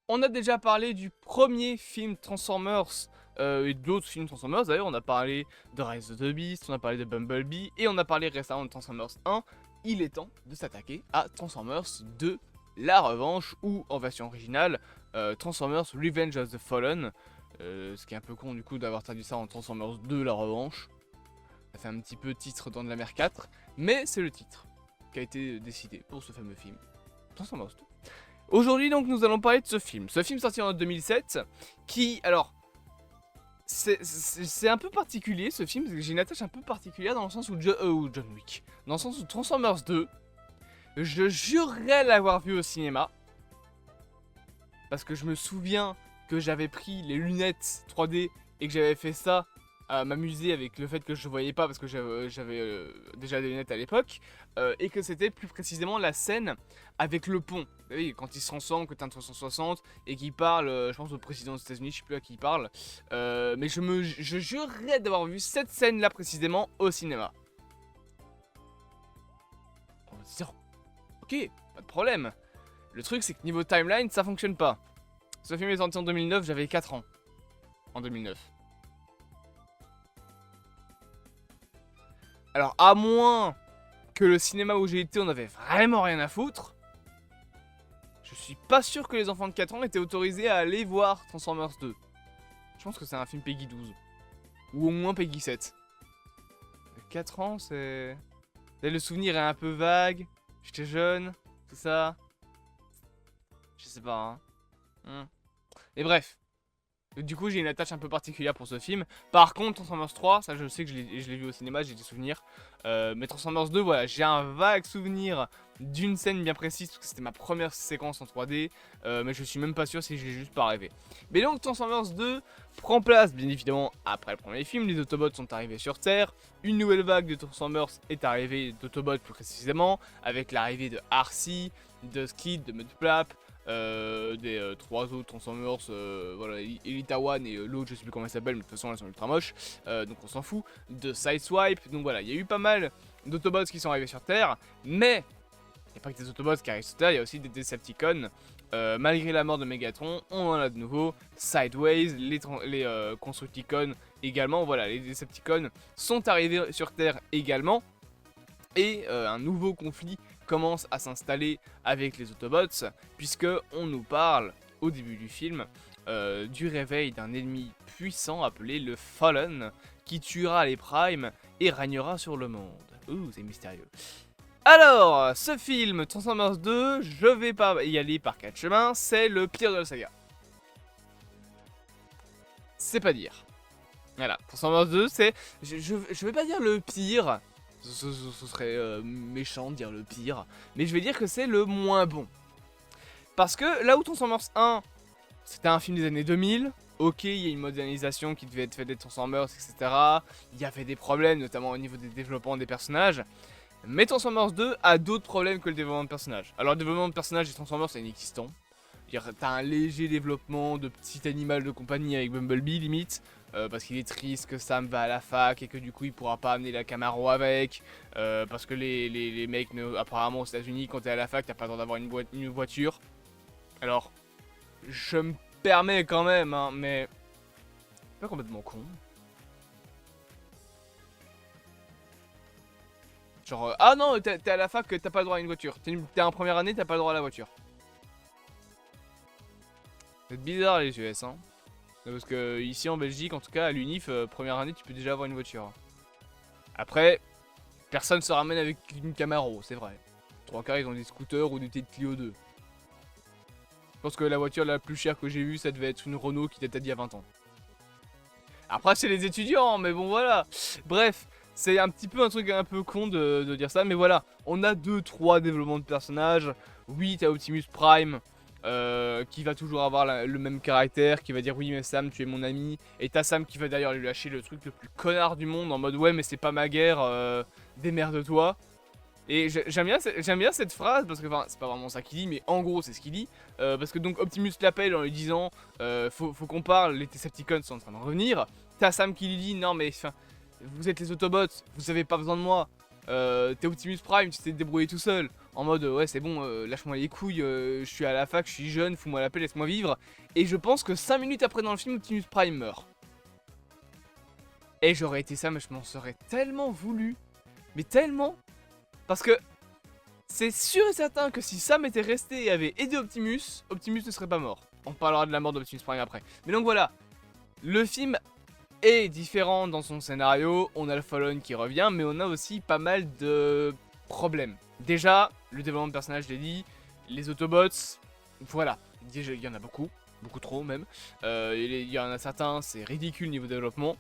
On a déjà parlé du premier film Transformers et d'autres films Transformers. D'ailleurs, on a parlé de Rise of the Beast, on a parlé de Bumblebee et on a parlé récemment de Transformers 1. Il est temps de s'attaquer à Transformers 2, La Revanche, ou en version originale, Transformers Revenge of the Fallen. Ce qui est un peu con du coup d'avoir traduit ça en Transformers 2, La Revanche. Ça fait un petit peu titre dans de la mer 4, mais c'est le titre qui a été décidé pour ce fameux film, Transformers 2. Aujourd'hui donc nous allons parler de ce film sorti en 2007, qui, alors, c'est un peu particulier ce film, parce que j'ai une attache un peu particulière dans le sens où John Wick, dans le sens où Transformers 2, je jurerais l'avoir vu au cinéma, parce que je me souviens que j'avais pris les lunettes 3D et que j'avais fait ça à m'amuser avec le fait que je voyais pas parce que j'avais déjà des lunettes à l'époque, et que c'était plus précisément la scène avec le pont. Vous savez, quand ils se transforment, que t'as un 360 et qu'ils parlent, je pense au président des États-Unis, je sais plus à qui il parle, mais je jurerais d'avoir vu cette scène là précisément au cinéma. On va se dire, ok, pas de problème. Le truc c'est que niveau timeline ça fonctionne pas. Ce film est sorti en 2009, j'avais 4 ans en 2009. Alors, à moins que le cinéma où j'ai été, on avait vraiment rien à foutre, je suis pas sûr que les enfants de 4 ans étaient autorisés à aller voir Transformers 2. Je pense que c'est un film Peggy 12. Ou au moins Peggy 7. 4 ans, c'est... Le souvenir est un peu vague. J'étais jeune, tout ça. Je sais pas, hein. Et bref. Du coup, j'ai une attache un peu particulière pour ce film. Par contre, Transformers 3, ça je sais que je l'ai vu au cinéma, j'ai des souvenirs. Mais Transformers 2, voilà, j'ai un vague souvenir d'une scène bien précise, parce que c'était ma première séquence en 3D. Mais je suis même pas sûr si j'ai juste pas rêvé. Mais donc, Transformers 2 prend place, bien évidemment, après le premier film. Les Autobots sont arrivés sur Terre. Une nouvelle vague de Transformers est arrivée, d'Autobots plus précisément, avec l'arrivée de Arcee, de Skid, de Mudflap. Des 3 autres Transformers, voilà, Elita One et l'autre je sais plus comment elle s'appelle, mais de toute façon elles sont ultra moches, donc on s'en fout, de Sideswipe. Donc voilà, il y a eu pas mal d'Autobots qui sont arrivés sur Terre, mais il n'y a pas que des Autobots qui arrivent sur Terre, il y a aussi des Decepticons. Malgré la mort de Megatron, on en a de nouveau, Sideways, les Constructicons également, voilà, les Decepticons sont arrivés sur Terre également, et un nouveau conflit commence à s'installer avec les Autobots, puisque on nous parle au début du film du réveil d'un ennemi puissant appelé le Fallen, qui tuera les Primes et régnera sur le monde. Ouh, c'est mystérieux. Alors, ce film, Transformers 2, je vais pas y aller par 4 chemins, c'est le pire de la saga. C'est pas dire. Voilà, Transformers 2, c'est... Je vais pas dire le pire... Ce serait méchant de dire le pire, mais je vais dire que c'est le moins bon. Parce que là où Transformers 1, c'était un film des années 2000, ok, il y a une modernisation qui devait être faite des Transformers, etc. Il y avait des problèmes, notamment au niveau des développements des personnages. Mais Transformers 2 a d'autres problèmes que le développement de personnages. Alors le développement de personnages des Transformers c'est inexistant. T'as un léger développement de petit animal de compagnie avec Bumblebee limite, parce qu'il est triste que Sam va à la fac et que du coup il pourra pas amener la Camaro avec, parce que les mecs apparemment aux États-Unis quand t'es à la fac t'as pas le droit d'avoir une voiture. Alors je me permets quand même, hein, mais c'est pas complètement con. Genre ah non t'es à la fac t'as pas le droit à une voiture, t'es en première année t'as pas le droit à la voiture. C'est bizarre les US, hein. Parce que ici en Belgique, en tout cas à l'UNIF, première année, tu peux déjà avoir une voiture. Après, personne se ramène avec une Camaro, c'est vrai. 3 quarts, ils ont des scooters ou des petites Clio 2. Je pense que la voiture la plus chère que j'ai vue, ça devait être une Renault qui date d'il y a 20 ans. Après, c'est les étudiants, mais bon voilà. Bref, c'est un petit peu un truc un peu con de dire ça, mais voilà. On a 2-3 développements de personnages. Oui, t'as Optimus Prime. Qui va toujours avoir le même caractère, qui va dire oui mais Sam tu es mon ami, et t'as Sam qui va d'ailleurs lui lâcher le truc le plus connard du monde en mode ouais mais c'est pas ma guerre, démerde-toi. Et j'aime bien cette phrase parce que enfin c'est pas vraiment ça qu'il dit mais en gros c'est ce qu'il dit, parce que donc Optimus l'appelle en lui disant faut qu'on parle, les Decepticons sont en train de revenir. T'as Sam qui lui dit non mais enfin vous êtes les Autobots, vous avez pas besoin de moi, t'es Optimus Prime, tu t'es débrouillé tout seul. en mode ouais c'est bon, lâche-moi les couilles, je suis à la fac, je suis jeune, fous-moi la paix, laisse-moi vivre. Et je pense que 5 minutes après dans le film, Optimus Prime meurt. Et j'aurais été ça, mais je m'en serais tellement voulu. Mais tellement. Parce que c'est sûr et certain que si Sam était resté et avait aidé Optimus, Optimus ne serait pas mort. On parlera de la mort d'Optimus Prime après. Mais donc voilà, le film est différent dans son scénario, on a le Fallen qui revient, mais on a aussi pas mal de problèmes. Déjà, le développement de personnage, je l'ai dit, les Autobots, voilà, déjà il y en a beaucoup trop même. Il y en a certains, c'est ridicule niveau développement.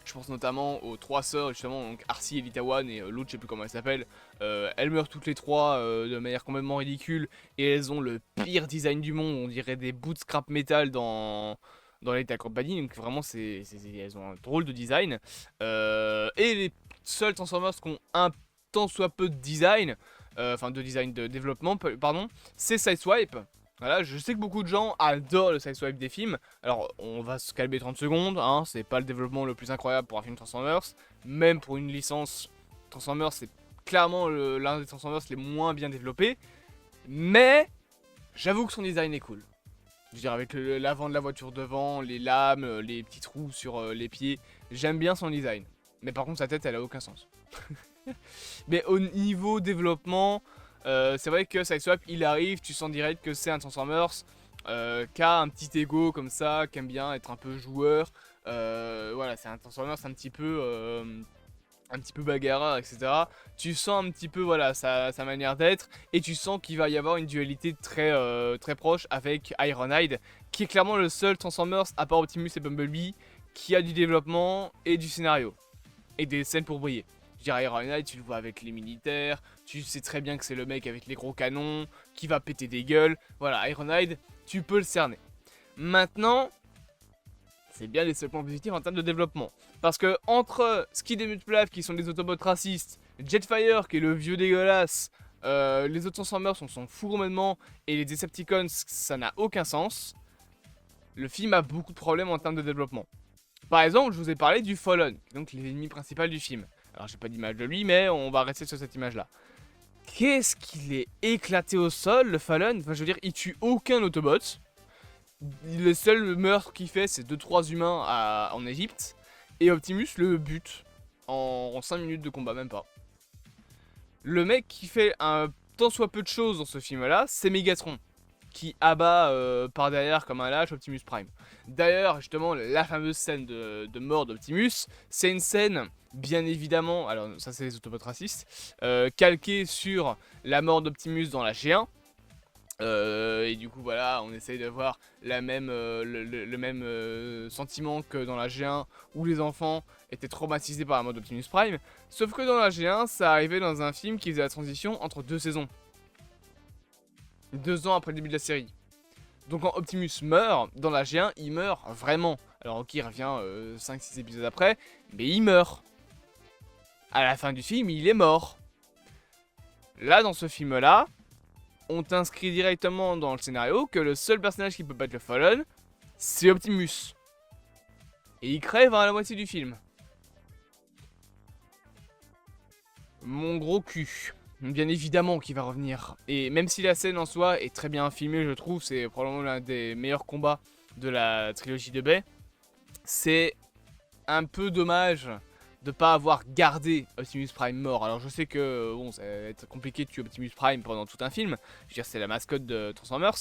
Je pense notamment aux 3 sœurs, justement, donc Arcee, Evita One et l'autre, je sais plus comment elle s'appelle. Elles meurent toutes les 3 de manière complètement ridicule et elles ont le pire design du monde. On dirait des bouts de scrap metal dans l'Elite Company. Donc vraiment, elles ont un drôle de design. Et les seuls Transformers qui ont un tant soit peu de design, de développement, pardon, c'est Sideswipe. Voilà, je sais que beaucoup de gens adorent le Sideswipe des films. Alors, on va se calmer 30 secondes, hein, c'est pas le développement le plus incroyable pour un film Transformers. Même pour une licence Transformers, c'est clairement l'un des Transformers les moins bien développés. Mais, j'avoue que son design est cool. Je veux dire, avec l'avant de la voiture devant, les lames, les petits trous sur les pieds, j'aime bien son design. Mais par contre, sa tête, elle a aucun sens. Mais au niveau développement... c'est vrai que Sideswipe, il arrive, tu sens direct que c'est un Transformers qui a un petit ego comme ça, qui aime bien être un peu joueur. Voilà, c'est un Transformers un petit peu bagarreur, etc. Tu sens un petit peu voilà, sa manière d'être, et tu sens qu'il va y avoir une dualité très proche avec Ironhide, qui est clairement le seul Transformers, à part Optimus et Bumblebee, qui a du développement et du scénario, et des scènes pour briller. Je dirais Ironhide, tu le vois avec les militaires, tu sais très bien que c'est le mec avec les gros canons, qui va péter des gueules. Voilà, Ironhide, tu peux le cerner. Maintenant, c'est bien les seuls points positifs en termes de développement. Parce que entre Skid et Mutplaf, qui sont des Autobots racistes, Jetfire, qui est le vieux dégueulasse, les autres Transformers, on s'en fout complètement, et les Decepticons, ça n'a aucun sens. Le film a beaucoup de problèmes en termes de développement. Par exemple, je vous ai parlé du Fallen, donc l'ennemi principal du film. Alors j'ai pas d'image de lui, mais on va rester sur cette image-là. Qu'est-ce qu'il est éclaté au sol, le Fallen. Enfin, je veux dire, il tue aucun Autobot. Le seul meurtre qu'il fait, c'est 2-3 humains en Égypte. Et Optimus le bute en 5 minutes de combat, même pas. Le mec qui fait un tant soit peu de choses dans ce film-là, c'est Megatron, qui abat par derrière comme un lâche Optimus Prime. D'ailleurs, justement, la fameuse scène de mort d'Optimus, c'est une scène, bien évidemment, alors ça c'est les Autobots racistes, calquée sur la mort d'Optimus dans la G1. Et du coup, voilà, on essaye d'avoir le même sentiment que dans la G1, où les enfants étaient traumatisés par la mort d'Optimus Prime. Sauf que dans la G1, ça arrivait dans un film qui faisait la transition entre 2 saisons. 2 ans après le début de la série. Donc quand Optimus meurt, dans la G1, il meurt vraiment. Alors ok, il revient 5-6 épisodes après, mais il meurt. À la fin du film, il est mort. Là, dans ce film-là, on t'inscrit directement dans le scénario que le seul personnage qui peut battre le Fallen, c'est Optimus. Et il crève à la moitié du film. Mon gros cul. Bien évidemment qu'il va revenir. Et même si la scène en soi est très bien filmée, je trouve, c'est probablement l'un des meilleurs combats de la trilogie de Bay, c'est un peu dommage de pas avoir gardé Optimus Prime mort. Alors je sais que bon, ça va être compliqué de tuer Optimus Prime pendant tout un film. Je veux dire, c'est la mascotte de Transformers.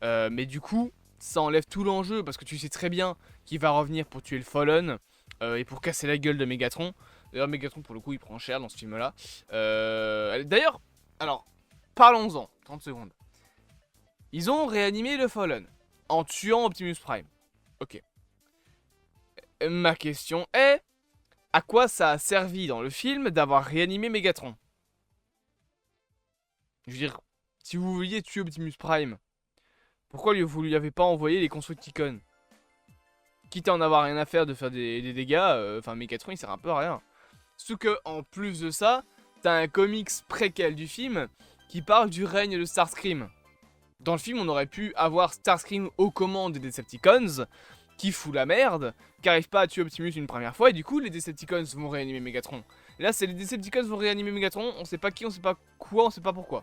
Mais du coup, ça enlève tout l'enjeu parce que tu sais très bien qu'il va revenir pour tuer le Fallen et pour casser la gueule de Megatron. D'ailleurs, Megatron, pour le coup, il prend cher dans ce film-là. D'ailleurs, alors, parlons-en, 30 secondes. Ils ont réanimé le Fallen en tuant Optimus Prime. Ok. Ma question est, à quoi ça a servi dans le film d'avoir réanimé Megatron? Je veux dire, si vous vouliez tuer Optimus Prime, pourquoi vous lui avez pas envoyé les Constructicons? Quitte à en avoir rien à faire de faire des dégâts, enfin Megatron il sert un peu à rien. Surtout que en plus de ça, t'as un comics préquel du film qui parle du règne de Starscream. Dans le film, on aurait pu avoir Starscream aux commandes des Decepticons, qui fout la merde, qui arrive pas à tuer Optimus une première fois, et du coup les Decepticons vont réanimer Megatron. Et là, c'est les Decepticons vont réanimer Megatron, on sait pas qui, on sait pas quoi, on sait pas pourquoi.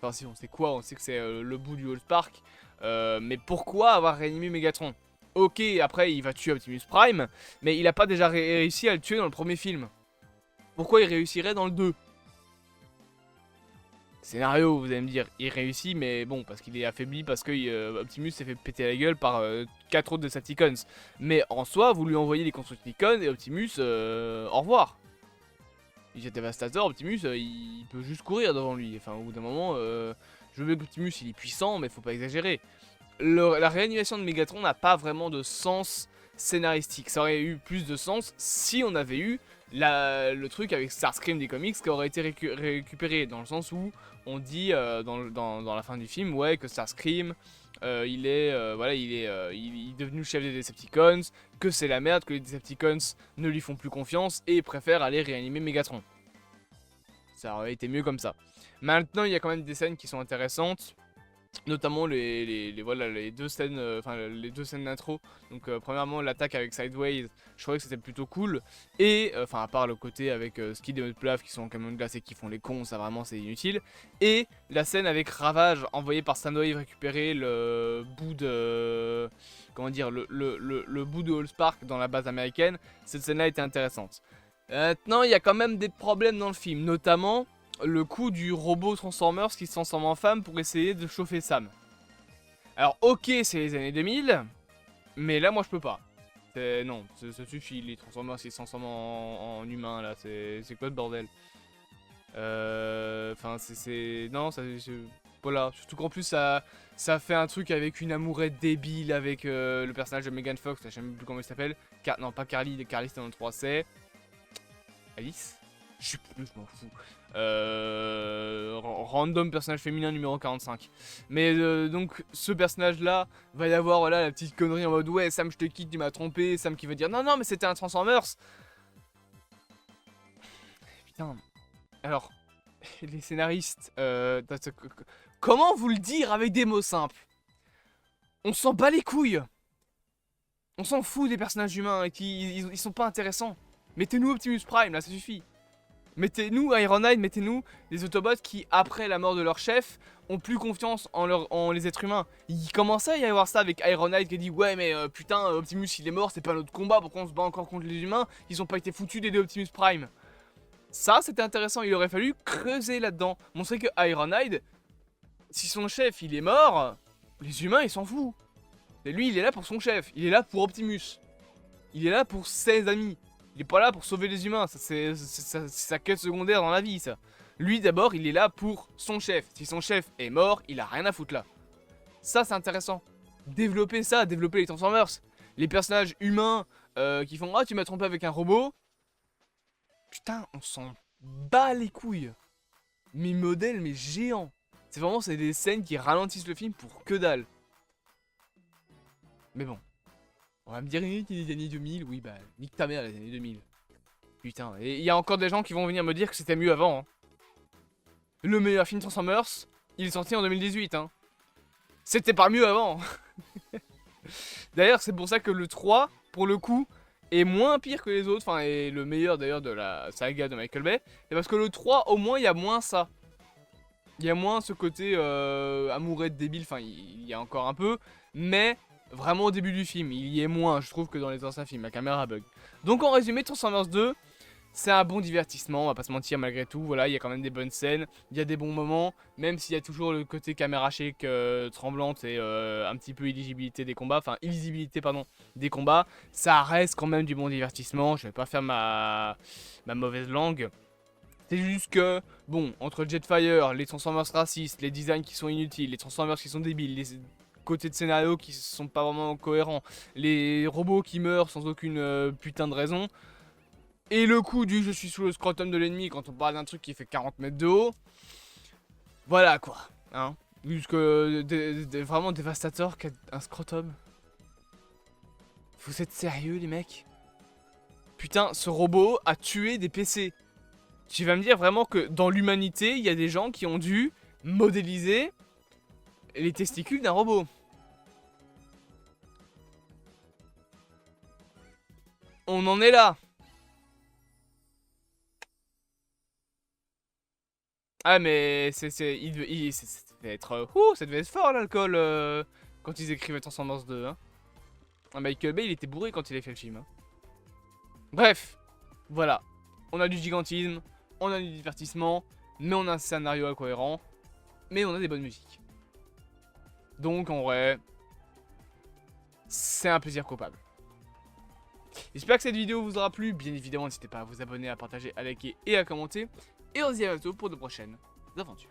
Enfin si, on sait quoi, on sait que c'est le bout du All-Spark. Mais pourquoi avoir réanimé Megatron? Ok, après il va tuer Optimus Prime, mais il a pas déjà réussi à le tuer dans le premier film. Pourquoi il réussirait dans le 2? Scénario, vous allez me dire, il réussit, mais bon, parce qu'il est affaibli, parce que Optimus s'est fait péter la gueule par 4 autres Decepticons. Mais en soi, vous lui envoyez les Constructicons et Optimus, au revoir. Il est dévastateur, Optimus, il peut juste courir devant lui. Enfin, au bout d'un moment, je veux bien que Optimus, il est puissant, mais faut pas exagérer. La réanimation de Megatron n'a pas vraiment de sens scénaristique. Ça aurait eu plus de sens si on avait eu le truc avec Starscream des comics qui aurait été récupéré, dans le sens où on dit dans la fin du film, ouais, que Starscream, il est devenu le chef des Decepticons, que c'est la merde, que les Decepticons ne lui font plus confiance et préfèrent aller réanimer Megatron. Ça aurait été mieux comme ça. Maintenant, il y a quand même des scènes qui sont intéressantes. Notamment les deux scènes, les deux scènes d'intro. Donc premièrement l'attaque avec Sideways, je trouvais que c'était plutôt cool. Et à part le côté avec Skid et Mudflap qui sont en camion de glace et qui font les cons, ça vraiment c'est inutile. Et la scène avec Ravage envoyé par Soundwave récupérer le bout de, comment dire, le bout de Allspark dans la base américaine. Cette scène là était intéressante. Maintenant il y a quand même des problèmes dans le film, notamment le coup du robot Transformers qui se transforme en femme pour essayer de chauffer Sam. Alors ok, c'est les années 2000, mais là moi je peux pas. Non, ça suffit, les Transformers qui se transforment en humain là, c'est quoi ce bordel? Enfin non, voilà, surtout qu'en plus ça fait un truc avec une amourette débile avec le personnage de Megan Fox, je sais même plus comment il s'appelle. Non, pas Carly, Carly c'était dans le 3, c'est Alice? Je sais plus, je m'en fous. Random personnage féminin numéro 45. Mais donc ce personnage là va y avoir voilà la petite connerie en mode ouais Sam je te quitte, tu m'as trompé. Sam qui va dire non non mais c'était un Transformers. Putain. Alors les scénaristes, comment vous le dire avec des mots simples? On s'en bat les couilles. On s'en fout des personnages humains et ils sont pas intéressants. Mettez-nous Optimus Prime là, ça suffit. Mettez-nous Ironhide, mettez-nous les Autobots qui, après la mort de leur chef, ont plus confiance en les êtres humains. Il commençait à y avoir ça avec Ironhide qui dit ouais mais putain Optimus il est mort, c'est pas notre combat, pourquoi on se bat encore contre les humains? Ils ont pas été foutus d'aider Optimus Prime. Ça c'était intéressant, il aurait fallu creuser là-dedans. Montrer que Ironhide, si son chef il est mort, les humains ils s'en foutent. Et lui il est là pour son chef, il est là pour Optimus. Il est là pour ses amis. Il est pas là pour sauver les humains, c'est sa quête secondaire dans la vie ça. Lui d'abord il est là pour son chef. Si son chef est mort, il a rien à foutre là. Ça c'est intéressant. Développer ça, développer les Transformers. Les personnages humains qui font ah tu m'as trompé avec un robot. Putain on s'en bat les couilles. Mes modèles mais géants. C'est des scènes qui ralentissent le film pour que dalle. Mais bon. On va me dire, qu'il est des années 2000, oui bah, nique ta mère les années 2000. Putain, et il y a encore des gens qui vont venir me dire que c'était mieux avant. Hein. Le meilleur film Transformers, il est sorti en 2018. Hein. C'était pas mieux avant. D'ailleurs, c'est pour ça que le 3, pour le coup, est moins pire que les autres. Enfin, est le meilleur d'ailleurs de la saga de Michael Bay. Et parce que le 3, au moins, il y a moins ça. Il y a moins ce côté amourette débile. Enfin, il y a encore un peu. Mais vraiment au début du film, il y est moins, je trouve, que dans les anciens films. La caméra bug. Donc en résumé, Transformers 2, c'est un bon divertissement, on va pas se mentir malgré tout. Voilà, il y a quand même des bonnes scènes, il y a des bons moments, même s'il y a toujours le côté caméra shake tremblante et un petit peu illisibilité des combats, enfin illisibilité pardon des combats, ça reste quand même du bon divertissement. Je vais pas faire ma mauvaise langue. C'est juste que, bon, entre Jetfire, les Transformers racistes, les designs qui sont inutiles, les Transformers qui sont débiles, les côtés de scénario qui sont pas vraiment cohérents, les robots qui meurent sans aucune putain de raison, et le coup du je suis sous le scrotum de l'ennemi quand on parle d'un truc qui fait 40 mètres de haut, voilà quoi, hein. Jusque vraiment dévastateur qu'un scrotum. Vous êtes sérieux les mecs? Putain, ce robot a tué des PC. Tu vas me dire vraiment que dans l'humanité, il y a des gens qui ont dû modéliser les testicules d'un robot. On en est là. Ah mais ça devait être... ça devait être fort l'alcool quand ils écrivaient Transformers 2. Hein. Ah, Michael Bay il était bourré quand il a fait le film. Hein. Bref, voilà. On a du gigantisme, on a du divertissement, mais on a un scénario incohérent, mais on a des bonnes musiques. Donc en vrai, c'est un plaisir coupable. J'espère que cette vidéo vous aura plu. Bien évidemment, n'hésitez pas à vous abonner, à partager, à liker et à commenter. Et on se dit à bientôt pour de prochaines aventures.